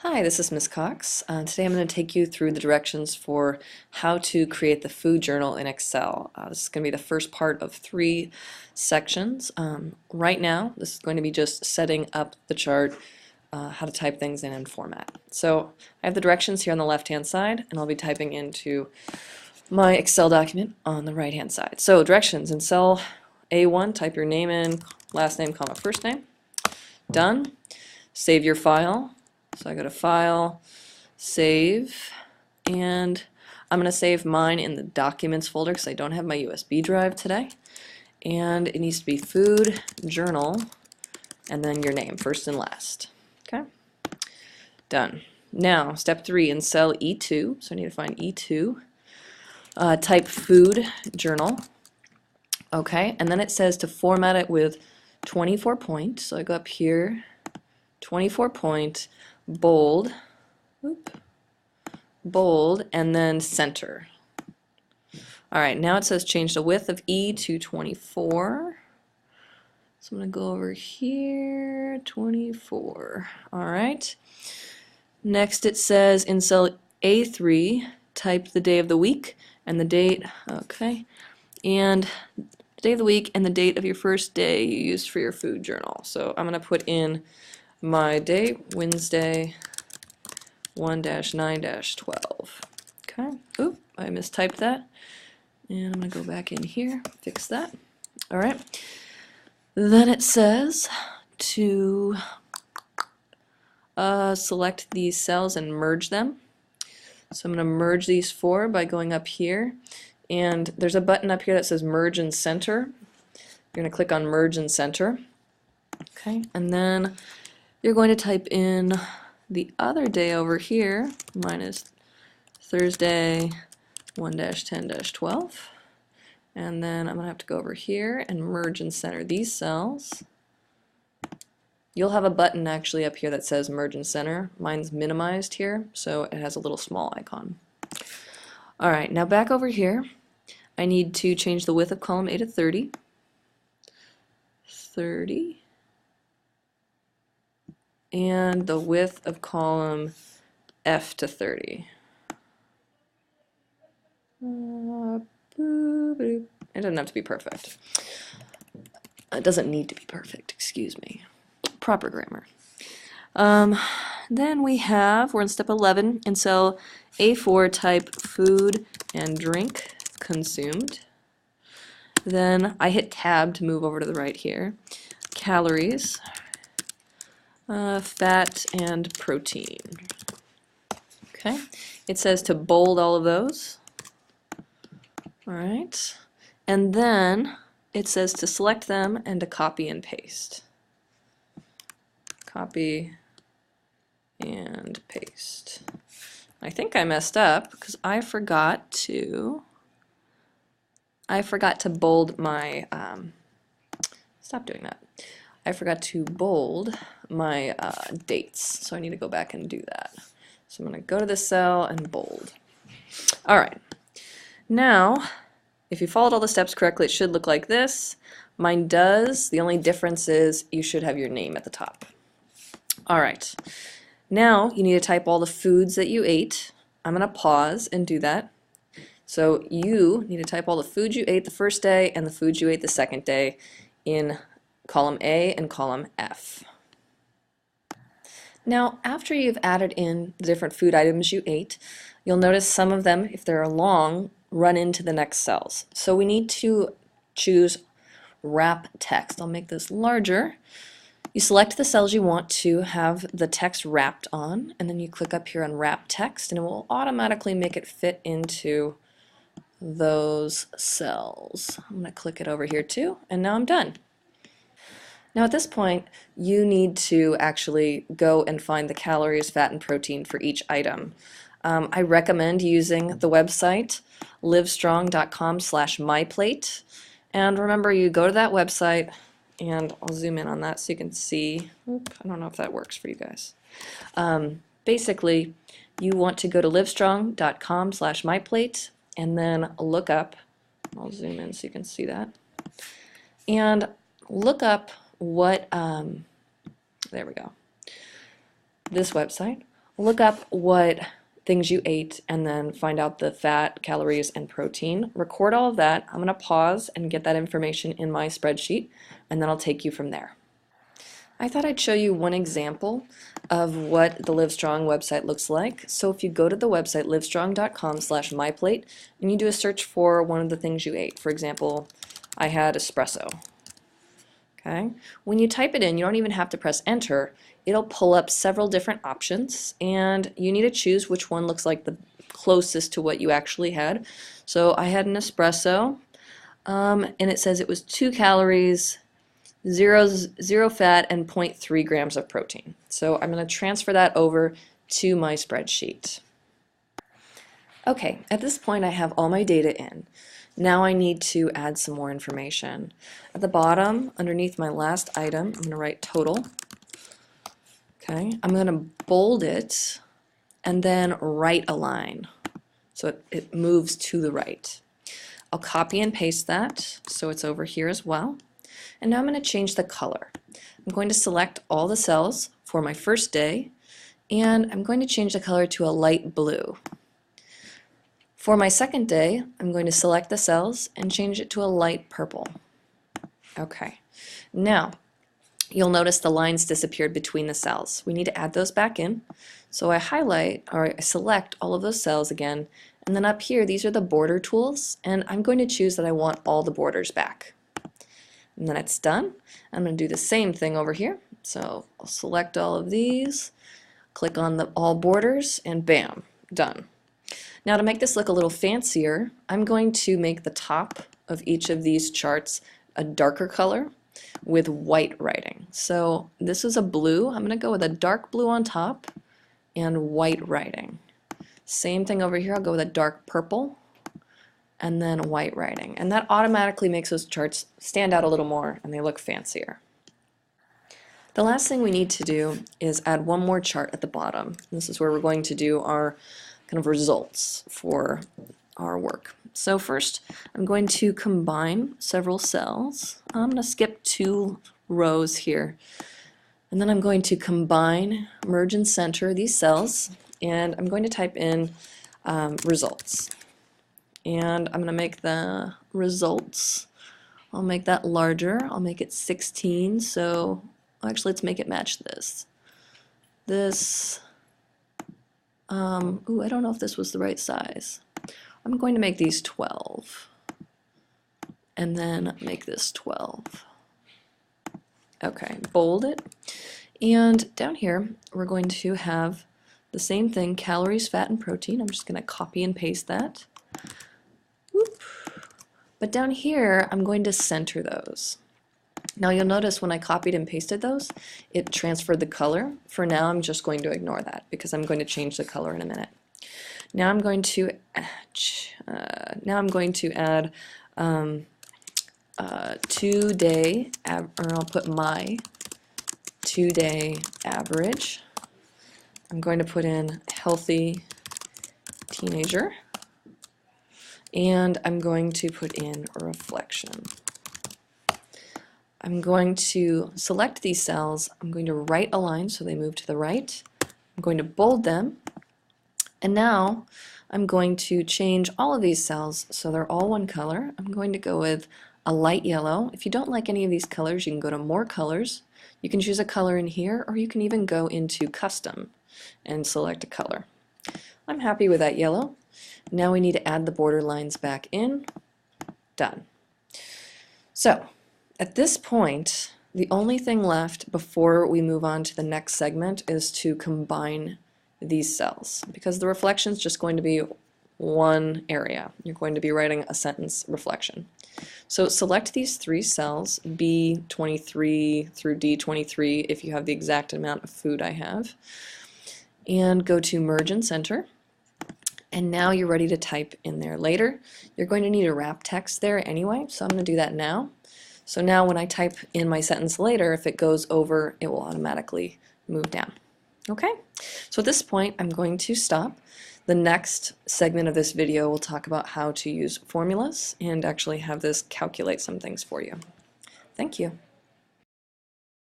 Hi, this is Ms. Cox. Today I'm going to take you through the directions for how to create the food journal in Excel. This is going to be the first part of 3 sections. Right now, this is going to be just setting up the chart, how to type things in and format. So I have the directions here on the left-hand side, and I'll be typing into my Excel document on the right-hand side. So directions in cell A1, type your name in, last name, comma, first name. Done. Save your file. So I go to File, Save, and I'm going to save mine in the Documents folder because I don't have my USB drive today. And it needs to be Food Journal, and then your name, first and last. Okay? Done. Now, step 3 in cell E2, so I need to find E2. Type Food Journal. Okay, and then it says to format it with 24 point. So I go up here, 24 point, bold, bold, and then center. Alright, now it says change the width of E to 24. So I'm going to go over here, 24. Alright. Next it says in cell A3, type the day of the week and the date, okay, and the day of the week and the date of your first day you used for your food journal. So I'm going to put in my day, Wednesday, 1-9-12. Okay, oop, I mistyped that. And I'm going to go back in here, fix that. Alright, then it says to select these cells and merge them. So I'm going to merge these 4 by going up here. And there's a button up here that says Merge and Center. You're going to click on Merge and Center. Okay, and then you're going to type in the other day over here. Mine is Thursday 1-10-12. And then I'm going to have to go over here and merge and center these cells. You'll have a button actually up here that says Merge and Center. Mine's minimized here, so it has a little small icon. Alright, now back over here, I need to change the width of column A to 30. 30. And the width of column F to 30. It doesn't have to be perfect. It doesn't need to be perfect, excuse me. Proper grammar. Then we're in step 11 in cell A4, type food and drink consumed. Then I hit tab to move over to the right here. Calories, fat and protein. Okay, it says to bold all of those. Alright, and then it says to select them and to copy and paste. Copy and paste. I think I messed up because I forgot to bold my stop doing that. I forgot to bold my dates, so I need to go back and do that. So I'm going to go to the cell and bold. Alright, now if you followed all the steps correctly it should look like this. Mine does. The only difference is you should have your name at the top. Alright, now you need to type all the foods that you ate. I'm going to pause and do that. So you need to type all the foods you ate the first day and the foods you ate the second day in column A and column F. Now after you've added in the different food items you ate, you'll notice some of them, if they're long, run into the next cells. So we need to choose wrap text. I'll make this larger. You select the cells you want to have the text wrapped on, and then you click up here on wrap text and it will automatically make it fit into those cells. I'm going to click it over here too, and now I'm done. Now at this point you need to actually go and find the calories, fat, and protein for each item. I recommend using the website livestrong.com/myplate, and remember you go to that website, and I'll zoom in on that so you can see. I don't know if that works for you guys. Basically you want to go to livestrong.com/myplate and then look up, I'll zoom in so you can see that, and look up what, there we go, this website, look up what things you ate and then find out the fat, calories, and protein. Record all of that. I'm going to pause and get that information in my spreadsheet, and then I'll take you from there. I thought I'd show you one example of what the Livestrong website looks like. So if you go to the website livestrong.com/myplate and you do a search for one of the things you ate, for example, I had espresso. Okay. When you type it in, you don't even have to press enter. It'll pull up several different options, and you need to choose which one looks like the closest to what you actually had. So I had an espresso, and it says it was 2 calories, zero fat, and 0.3 grams of protein. So I'm going to transfer that over to my spreadsheet. Okay, at this point I have all my data in. Now I need to add some more information. At the bottom, underneath my last item, I'm going to write total. Okay, I'm going to bold it and then right align so it moves to the right. I'll copy and paste that so it's over here as well. And now I'm going to change the color. I'm going to select all the cells for my first day, and I'm going to change the color to a light blue. For my second day, I'm going to select the cells and change it to a light purple. Okay, now you'll notice the lines disappeared between the cells. We need to add those back in. So I highlight, or I select all of those cells again, and then up here, these are the border tools, and I'm going to choose that I want all the borders back. And then it's done. I'm going to do the same thing over here. So I'll select all of these, click on the all borders, and bam, done. Now to make this look a little fancier, I'm going to make the top of each of these charts a darker color with white writing. So this is a blue. I'm going to go with a dark blue on top and white writing. Same thing over here. I'll go with a dark purple and then white writing. And that automatically makes those charts stand out a little more and they look fancier. The last thing we need to do is add one more chart at the bottom. This is where we're going to do our kind of results for our work. So first I'm going to combine several cells. I'm going to skip 2 rows here, and then I'm going to combine, merge, and center these cells, and I'm going to type in results, and I'm going to make the results, I'll make that larger. I'll make it 16, so actually let's make it match this. Ooh, I don't know if this was the right size. I'm going to make these 12 and then make this 12. Okay, bold it. And down here we're going to have the same thing, calories, fat, and protein. I'm just going to copy and paste that. Whoop. But down here I'm going to center those. Now you'll notice when I copied and pasted those, it transferred the color. For now I'm just going to ignore that because I'm going to change the color in a minute. Now I'm going to add 2-day, or I'll put my 2-day average. I'm going to put in healthy teenager, and I'm going to put in a reflection. I'm going to select these cells. I'm going to right align so they move to the right. I'm going to bold them. And now I'm going to change all of these cells so they're all one color. I'm going to go with a light yellow. If you don't like any of these colors, you can go to more colors. You can choose a color in here, or you can even go into custom and select a color. I'm happy with that yellow. Now we need to add the border lines back in. Done. So at this point, the only thing left before we move on to the next segment is to combine these cells, because the reflection is just going to be one area. You're going to be writing a sentence reflection. So select these 3 cells, B23 through D23 if you have the exact amount of food I have, and go to merge and center. And now you're ready to type in there later. You're going to need a wrap text there anyway, so I'm going to do that now. So now when I type in my sentence later, if it goes over, it will automatically move down. Okay, so at this point I'm going to stop. The next segment of this video will talk about how to use formulas and actually have this calculate some things for you. Thank you.